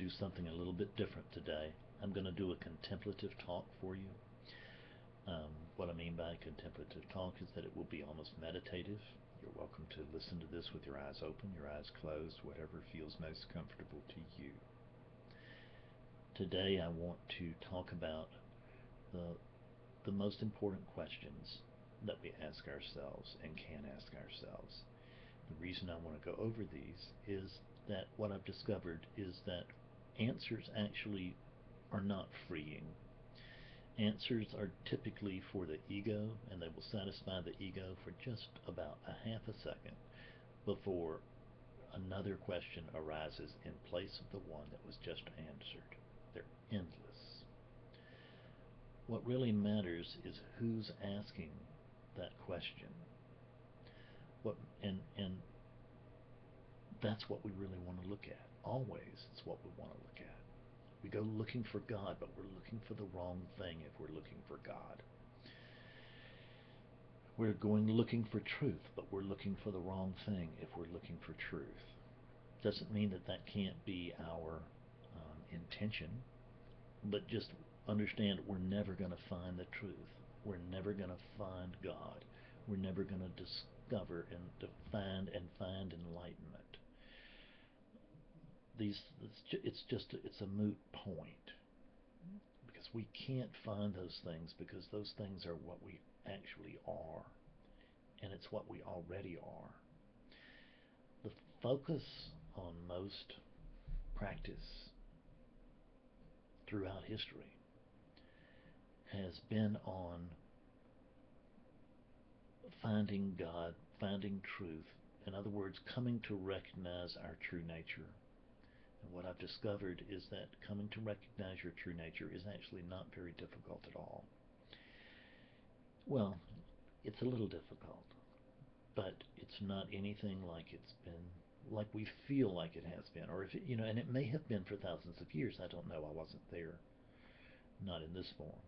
do something a little bit different today. I'm going to do a contemplative talk for you. What I mean by contemplative talk is that it will be almost meditative. You're welcome to listen to this with your eyes open, your eyes closed, whatever feels most comfortable to you. Today I want to talk about the most important questions that we ask ourselves and can ask ourselves. The reason I want to go over these is that what I've discovered is that answers actually are not freeing. Answers are typically for the ego, and they will satisfy the ego for just about a half a second before another question arises in place of the one that was just answered. They're endless. What really matters is who's asking that question. And that's what we really want to look at. Always, it's what we want to look at. We go looking for God, but we're looking for the wrong thing if we're looking for God. We're going looking for truth, but we're looking for the wrong thing if we're looking for truth. Doesn't mean that that can't be our intention, but just understand we're never going to find the truth. We're never going to find God. We're never going to discover and find enlightenment. It's a moot point, because we can't find those things, because those things are what we actually are, and it's what we already are. The focus on most practice throughout history has been on finding God, finding truth. In other words, coming to recognize our true nature. And what I've discovered is that coming to recognize your true nature is actually not very difficult at all. Well, it's a little difficult, but it's not anything like it's been, like we feel like it has been, or if it, and it may have been for thousands of years. I don't know. I wasn't there, not in this form.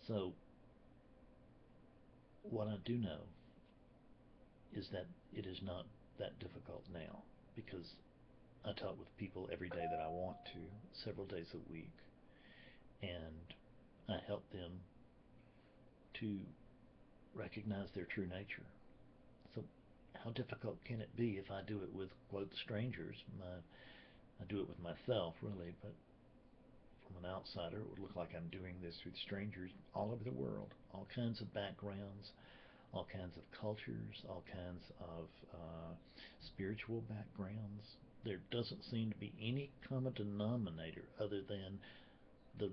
So what I do know is that it is not that difficult now, because I talk with people every day that I want to, several days a week, and I help them to recognize their true nature. So how difficult can it be if I do it with, quote, strangers? I do it with myself, really, but from an outsider, it would look like I'm doing this with strangers all over the world, all kinds of backgrounds, all kinds of cultures, all kinds of spiritual backgrounds. There doesn't seem to be any common denominator other than the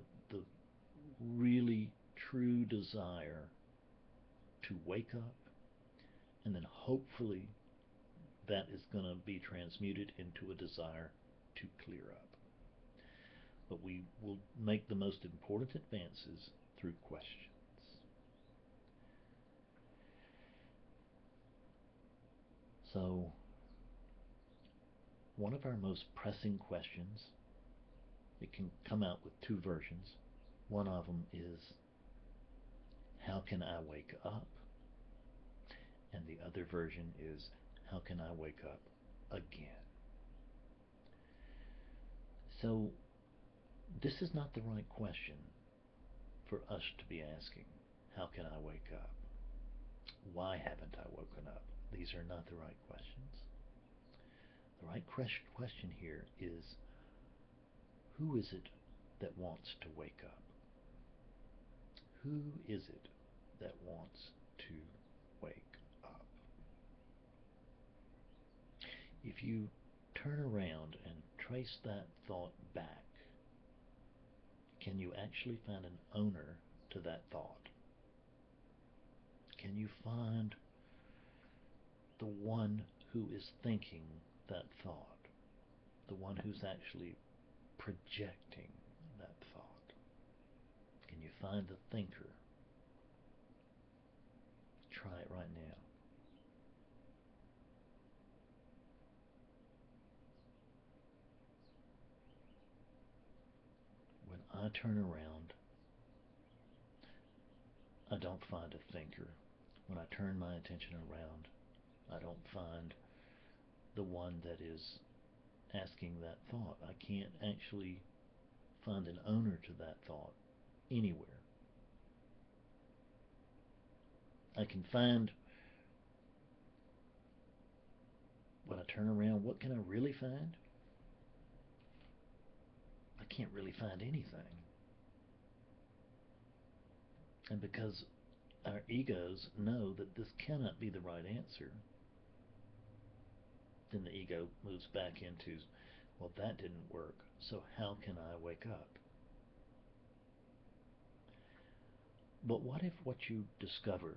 really true desire to wake up, and then hopefully that is going to be transmuted into a desire to clear up. But we will make the most important advances through questions. So, one of our most pressing questions, it can come out with two versions. One of them is, how can I wake up? And the other version is, how can I wake up again? So, this is not the right question for us to be asking. How can I wake up? Why haven't I woken up? These are not the right questions. The right question here is, who is it that wants to wake up? Who is it that wants to wake up? If you turn around and trace that thought back, can you actually find an owner to that thought? Can you find the one who is thinking that thought? The one who's actually projecting that thought? Can you find the thinker? Try it right now. When I turn around, I don't find a thinker. When I turn my attention around, I don't find the one that is asking that thought. I can't actually find an owner to that thought anywhere. I can find, when I turn around, what can I really find? I can't really find anything. And because our egos know that this cannot be the right answer, then the ego moves back into, well, that didn't work, so how can I wake up? But what if what you discover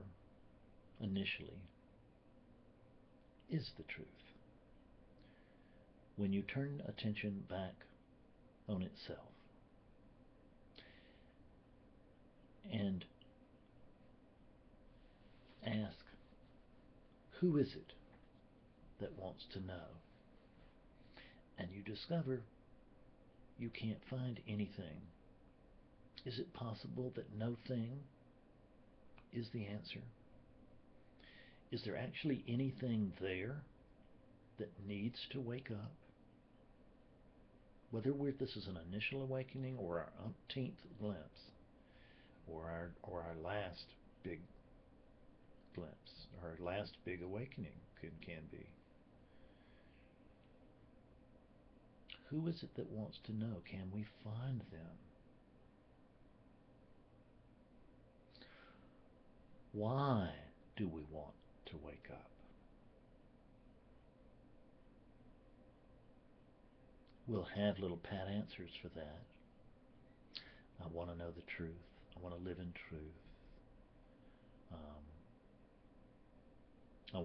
initially is the truth? When you turn attention back on itself and ask, who is it that wants to know? And you discover you can't find anything. Is it possible that no thing is the answer? Is there actually anything there that needs to wake up? Whether this is an initial awakening or our umpteenth glimpse, or our last big glimpse, or our last big awakening can be. Who is it that wants to know? Can we find them? Why do we want to wake up? We'll have little pat answers for that. I want to know the truth. I want to live in truth. I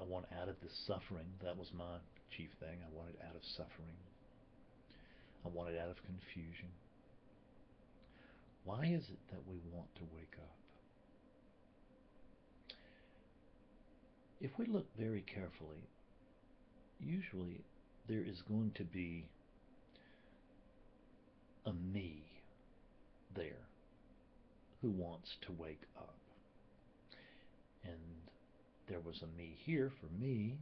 want out of this suffering. That was my chief thing. I wanted out of suffering. I wanted out of confusion. Why is it that we want to wake up? If we look very carefully, usually there is going to be a me there who wants to wake up. And there was a me here for me,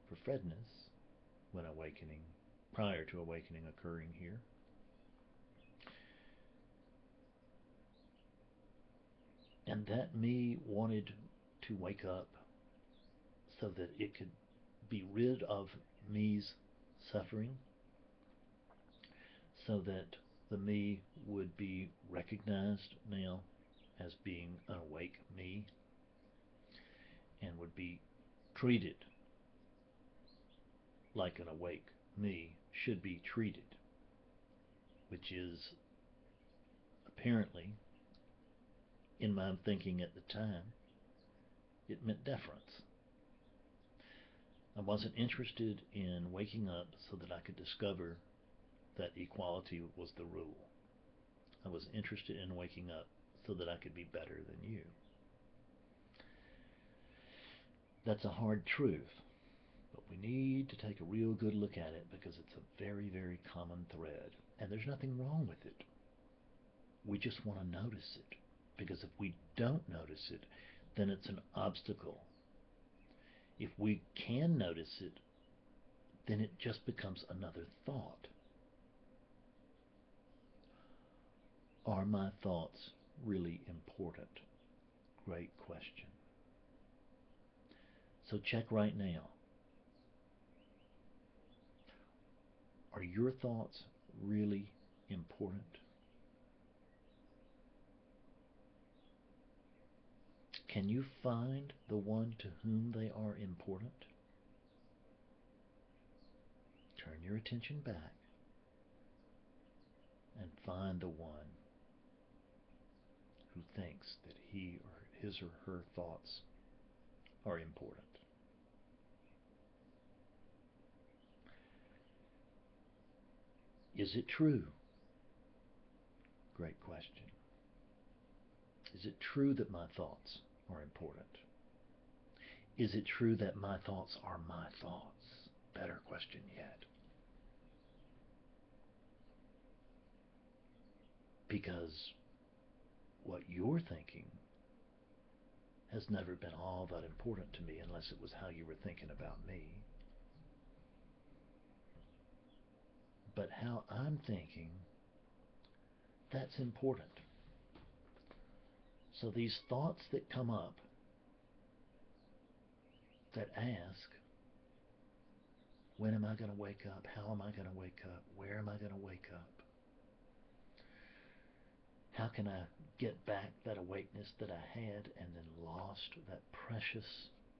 for Fredness, when awakening, prior to awakening occurring here. And that me wanted to wake up so that it could be rid of me's suffering, so that the me would be recognized now as being an awake me and would be treated like an awake me should be treated, which is apparently, in my thinking at the time, it meant deference. I wasn't interested in waking up so that I could discover that equality was the rule. I was interested in waking up so that I could be better than you. That's a hard truth, but we need to take a real good look at it because it's a very, very common thread, and there's nothing wrong with it. We just want to notice it, because if we don't notice it, then it's an obstacle. If we can notice it, then it just becomes another thought. Are my thoughts really important? Great question. So check right now. Are your thoughts really important? Can you find the one to whom they are important? Turn your attention back and find the one who thinks that his or her thoughts are important. Is it true? Great question. Is it true that my thoughts are important? Is it true that my thoughts are my thoughts? Better question yet. Because what you're thinking has never been all that important to me unless it was how you were thinking about me. but how I'm thinking, that's important. So these thoughts that come up that ask, when am I going to wake up? How am I going to wake up? Where am I going to wake up? How can I get back that awakeness that I had and then lost, that precious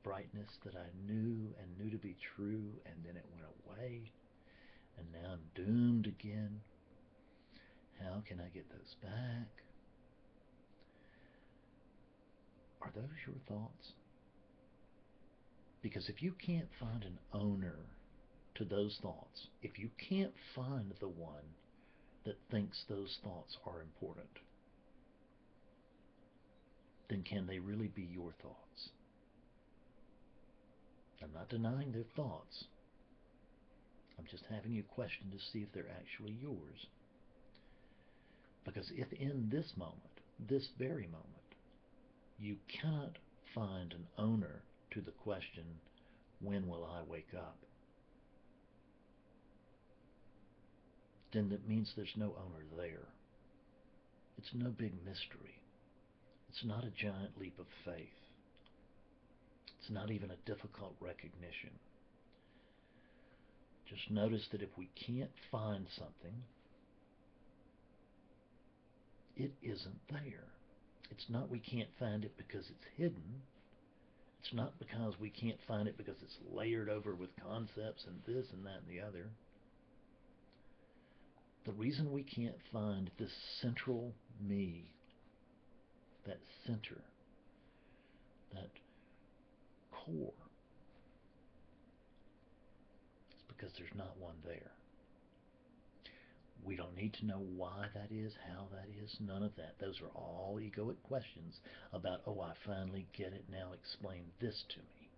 brightness that I knew and knew to be true, and then it went away, and now I'm doomed again? How can I get those back? Are those your thoughts? Because if you can't find an owner to those thoughts, if you can't find the one that thinks those thoughts are important, then can they really be your thoughts? I'm not denying their thoughts. I'm just having you question to see if they're actually yours. Because if in this moment, this very moment, you cannot find an owner to the question, when will I wake up? Then that means there's no owner there. It's no big mystery. It's not a giant leap of faith. It's not even a difficult recognition. Just notice that if we can't find something, it isn't there. It's not we can't find it because it's hidden. It's not because we can't find it because it's layered over with concepts and this and that and the other. The reason we can't find this central me, that center, that core, is because there's not one there. We don't need to know why that is, how that is, none of that. Those are all egoic questions about, oh, I finally get it, now explain this to me.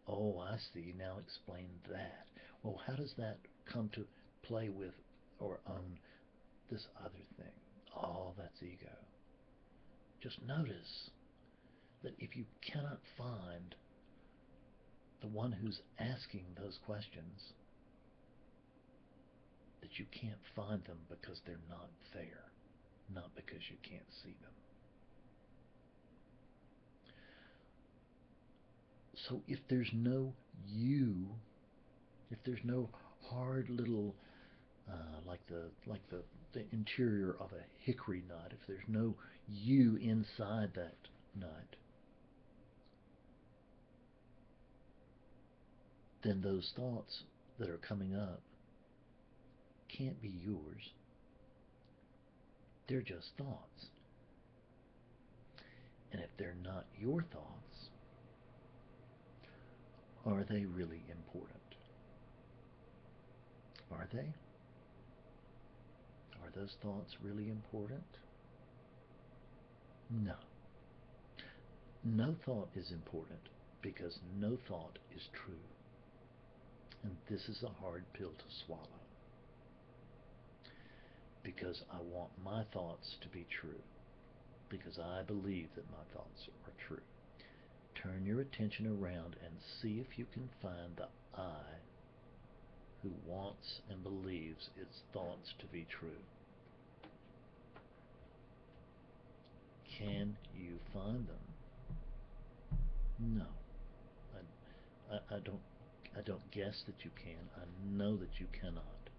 Oh, I see, now explain that. Well, how does that come to play with or own this other thing? Oh, that's ego. Just notice that if you cannot find the one who's asking those questions, that you can't find them because they're not there, not because you can't see them. So if there's no you, if there's no hard little, like the interior of a hickory nut, if there's no you inside that nut, then those thoughts that are coming up can't be yours. They're just thoughts. And if they're not your thoughts, are they really important? Are they? Are those thoughts really important? No. No thought is important because no thought is true. And this is a hard pill to swallow. Because I want my thoughts to be true. Because I believe that my thoughts are true. Turn your attention around and see if you can find the I who wants and believes its thoughts to be true. Can you find them? No. I don't guess that you can. I know that you cannot.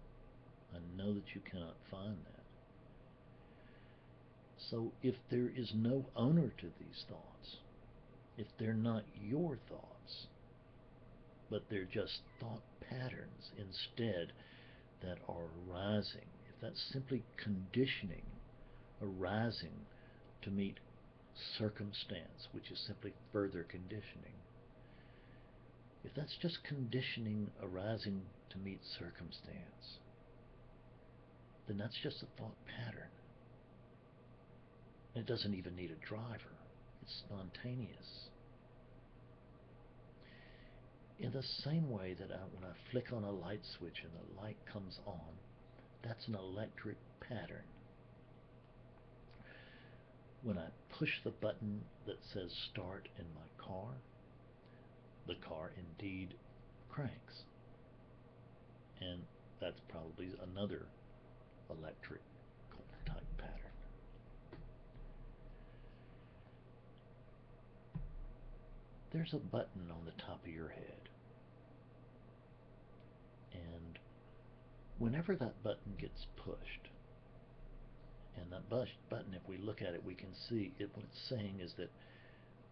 I know that you cannot find that. So if there is no owner to these thoughts, if they're not your thoughts, but they're just thought patterns instead that are arising, if that's simply conditioning arising to meet circumstance, which is simply further conditioning, if that's just conditioning arising to meet circumstance, then that's just a thought pattern. It doesn't even need a driver. It's spontaneous. In the same way that when I flick on a light switch and the light comes on, that's an electric pattern. When I push the button that says start in my car, the car indeed cranks. And that's probably another electric type pattern. There's a button on the top of your head, and whenever that button gets pushed, and that button, if we look at it, we can see it. What it's saying is that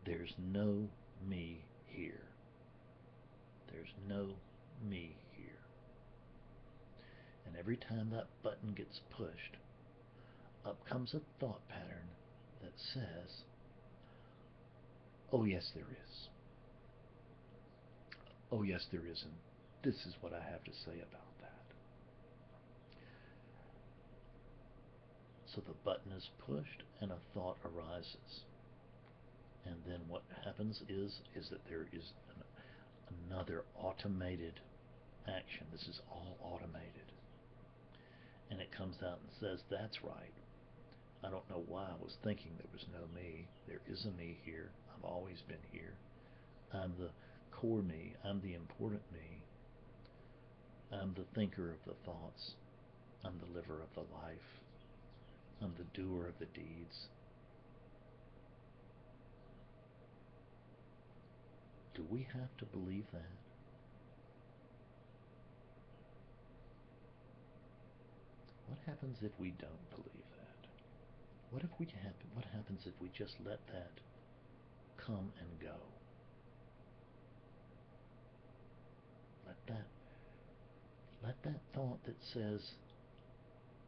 there's no me here. There's no me here. And every time that button gets pushed, up comes a thought pattern that says, oh yes there is. Oh yes there is, and this is what I have to say about that. So the button is pushed and a thought arises. And then what happens is that there is another automated action. This is all automated. And it comes out and says, that's right. I don't know why I was thinking there was no me. There is a me here. I've always been here. I'm the core me. I'm the important me. I'm the thinker of the thoughts. I'm the liver of the life. I'm the doer of the deeds. Do we have to believe that? What happens if we don't believe that? What happens if we just let that come and go? Let that thought that says,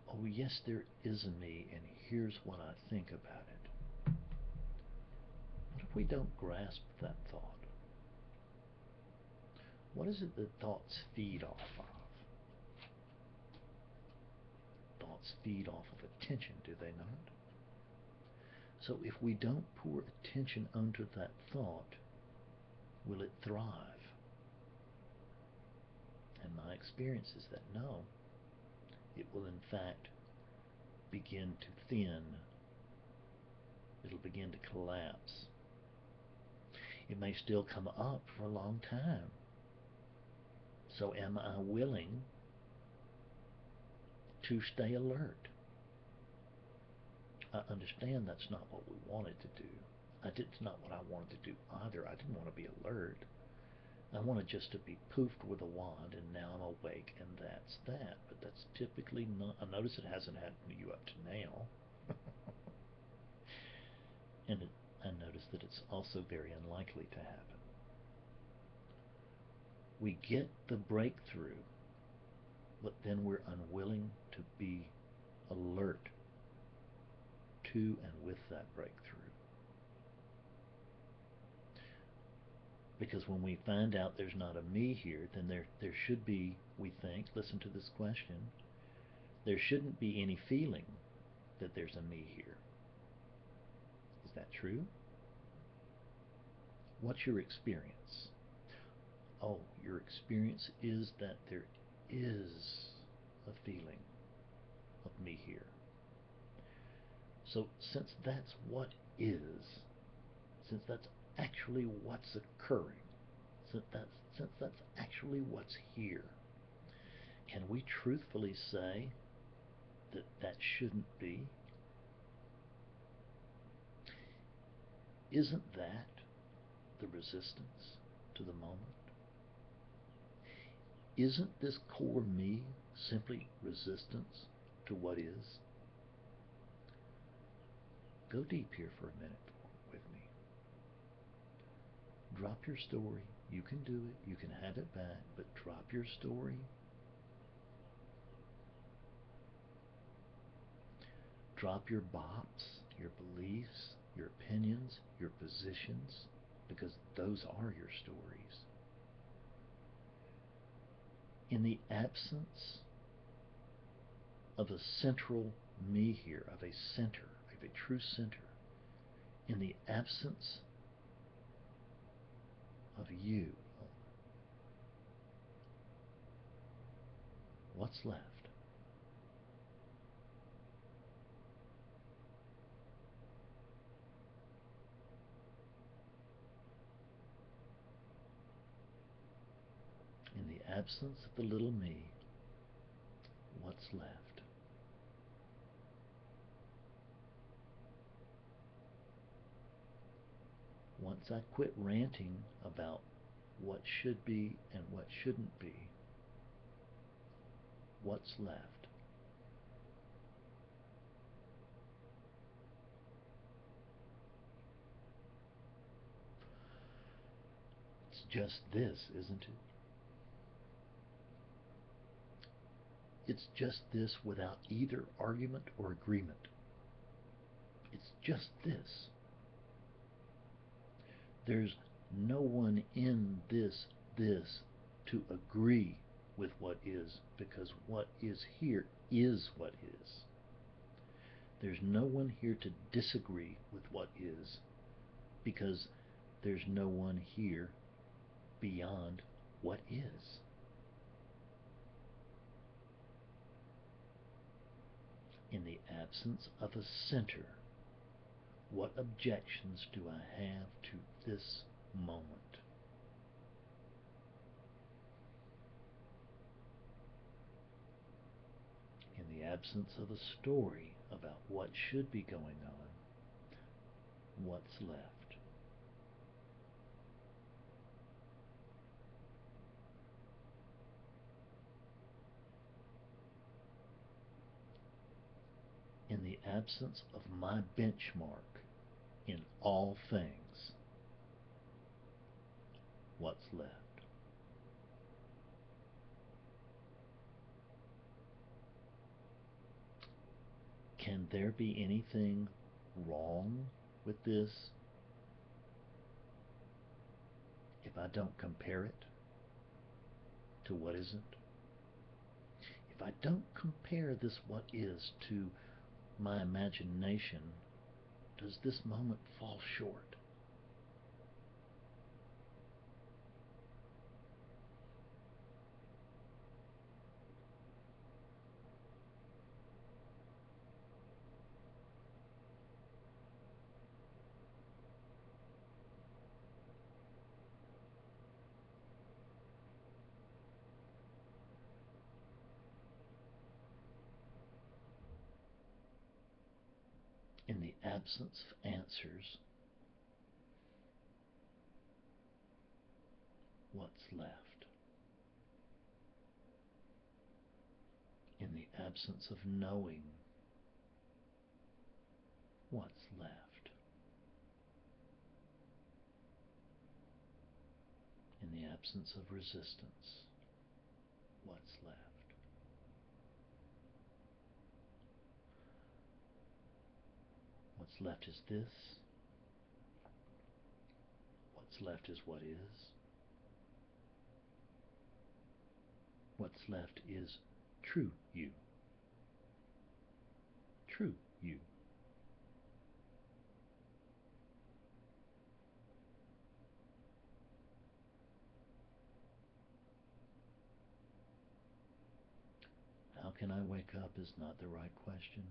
oh yes, there is a me, and here's what I think about it. What if we don't grasp that thought? What is it that thoughts feed off of? Thoughts feed off of attention, do they not? So if we don't pour attention onto that thought, will it thrive? And my experience is that no, it will in fact begin to thin. It'll begin to collapse. It may still come up for a long time. So am I willing to stay alert? I understand that's not what we wanted to do. It's not what I wanted to do either. I didn't want to be alert. I wanted just to be poofed with a wand, and now I'm awake, and that's that. But that's typically not. I notice it hasn't happened to you up to now. And I notice that it's also very unlikely to happen. We get the breakthrough, but then we're unwilling to be alert to and with that breakthrough. Because when we find out there's not a me here, then there should be, we think, listen to this question, there shouldn't be any feeling that there's a me here. Is that true? What's your experience? Oh, your experience is that there is a feeling of me here. So since that's what is, since that's actually what's occurring, since that's actually what's here, can we truthfully say that that shouldn't be? Isn't that the resistance to the moment? Isn't this core me simply resistance to what is? Go deep here for a minute with me. Drop your story. You can do it. You can have it back, but drop your story. Drop your bops, your beliefs, your opinions, your positions, because those are your stories. In the absence of a central me here, of a center, of a true center, in the absence of you, what's left? In the absence of the little me, what's left. Once I quit ranting about what should be and what shouldn't be, what's left? It's just this, isn't it? It's just this without either argument or agreement. It's just this. There's no one in this to agree with what is, because what is here is what is. There's no one here to disagree with what is, because there's no one here beyond what is. In the absence of a center, what objections do I have to this moment? In the absence of a story about what should be going on, what's left? In the absence of my benchmark in all things, what's left? Can there be anything wrong with this if I don't compare it to what isn't? If I don't compare this what is to my imagination, does this moment fall short? In the absence of answers, what's left? In the absence of knowing, what's left? In the absence of resistance, what's left? What's left is this. What's left is what is. What's left is true you. True you. How can I wake up is not the right question.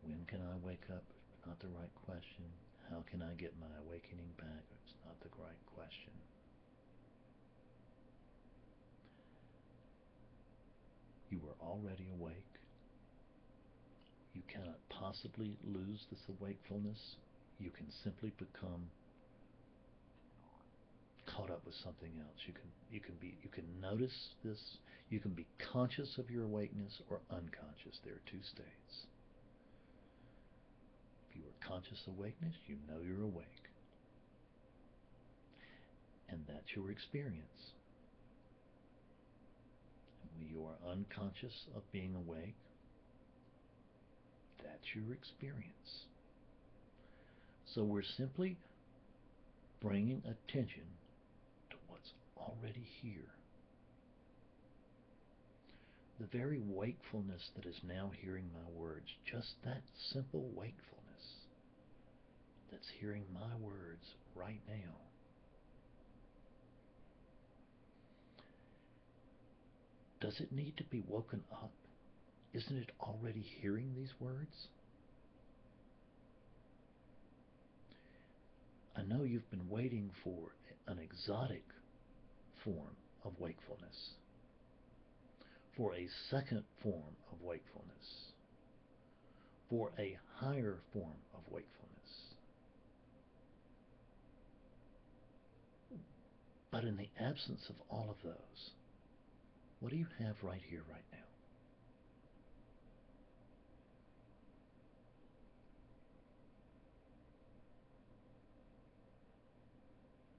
When can I wake up? Not the right question. How can I get my awakening back? It's not the right question. You are already awake. You cannot possibly lose this wakefulness. You can simply become caught up with something else. You can notice this. You can be conscious of your awakeness or unconscious. There are two states. If you are conscious awakeness, you know you're awake. And that's your experience. And when you are unconscious of being awake, that's your experience. So we're simply bringing attention to what's already here. The very wakefulness that is now hearing my words, just that simple wakefulness that's hearing my words right now, does it need to be woken up? Isn't it already hearing these words? I know you've been waiting for an exotic form of wakefulness, for a second form of wakefulness, for a higher form of wakefulness. But in the absence of all of those, what do you have right here, right now?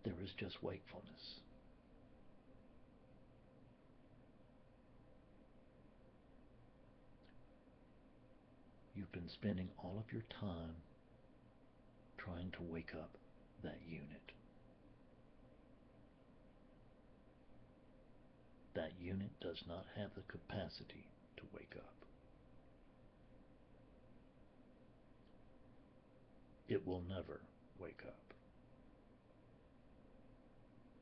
There is just wakefulness. You've been spending all of your time trying to wake up that unit. That unit does not have the capacity to wake up. It will never wake up.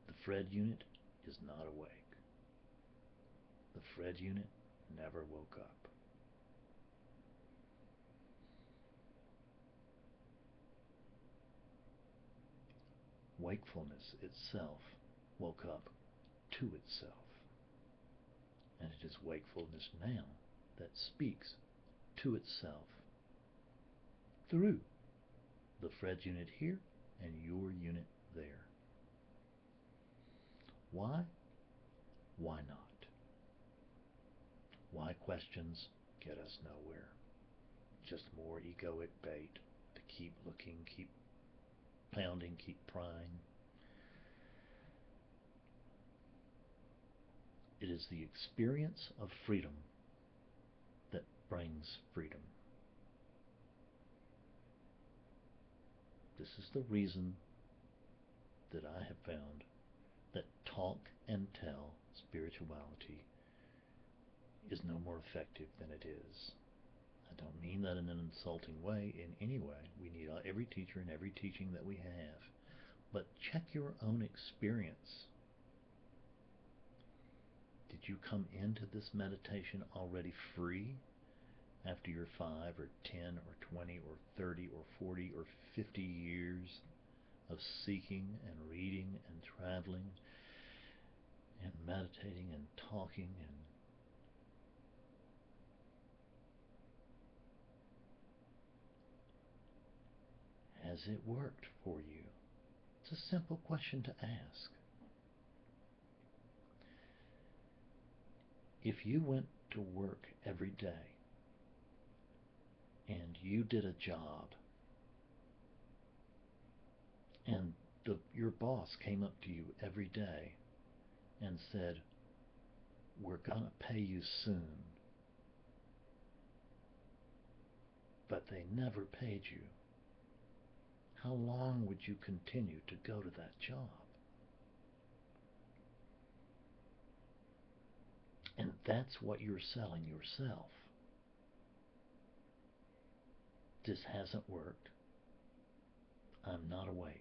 The Fred unit is not awake. The Fred unit never woke up. Wakefulness itself woke up to itself. And it is wakefulness now that speaks to itself through the Fred unit here and your unit there. Why? Why not? Why questions get us nowhere? Just more egoic bait to keep looking, keep pounding, keep prying. It is the experience of freedom that brings freedom. This is the reason that I have found that talk and tell spirituality is no more effective than it is. I don't mean that in an insulting way in any way. We need every teacher and every teaching that we have. But check your own experience. Did you come into this meditation already free after your 5 or 10 or 20 or 30 or 40 or 50 years of seeking and reading and traveling and meditating and talking and has it worked for you? It's a simple question to ask. If you went to work every day and you did a job and your boss came up to you every day and said, "We're going to pay you soon," but they never paid you, how long would you continue to go to that job? And that's what you're selling yourself. This hasn't worked. I'm not awake.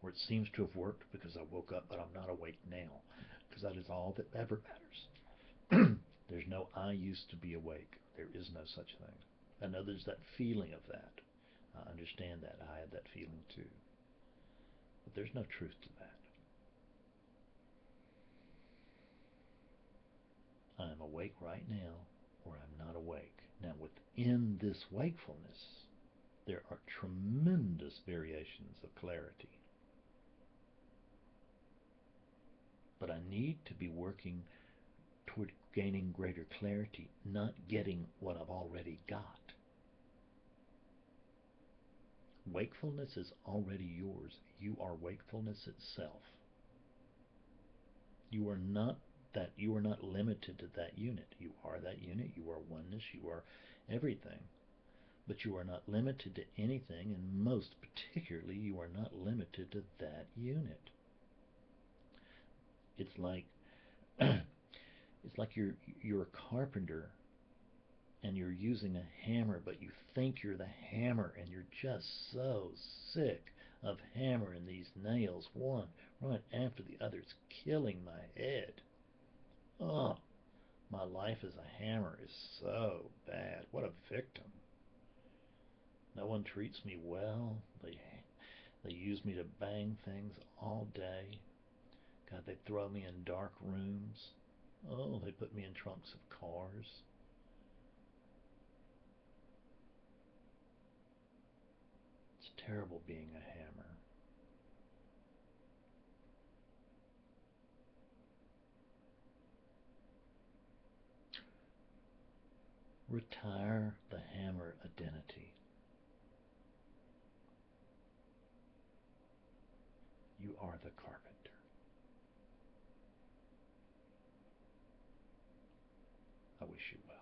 Or it seems to have worked because I woke up, but I'm not awake now, because that is all that ever matters. There's no "I used to be awake." There is no such thing. I know there's that feeling of that. I understand that. I had that feeling too. But there's no truth to that. I'm awake right now, or I'm not awake. Now, within this wakefulness, there are tremendous variations of clarity. But I need to be working toward gaining greater clarity, not getting what I've already got. Wakefulness is already yours. You are wakefulness itself. You are not limited to that unit. You are that unit. You are oneness. You are everything. But you are not limited to anything, and most particularly, you are not limited to that unit. It's like you're a carpenter and you're using a hammer, but you think you're the hammer, and you're just so sick of hammering these nails one right after the other. It's killing my head. Oh, my life as a hammer is so bad. What a victim. No one treats me well. They use me to bang things all day. God, they throw me in dark rooms. Oh, they put me in trunks of cars. It's terrible being a hammer. Retire the hammer identity. You are the carpenter. I wish you well.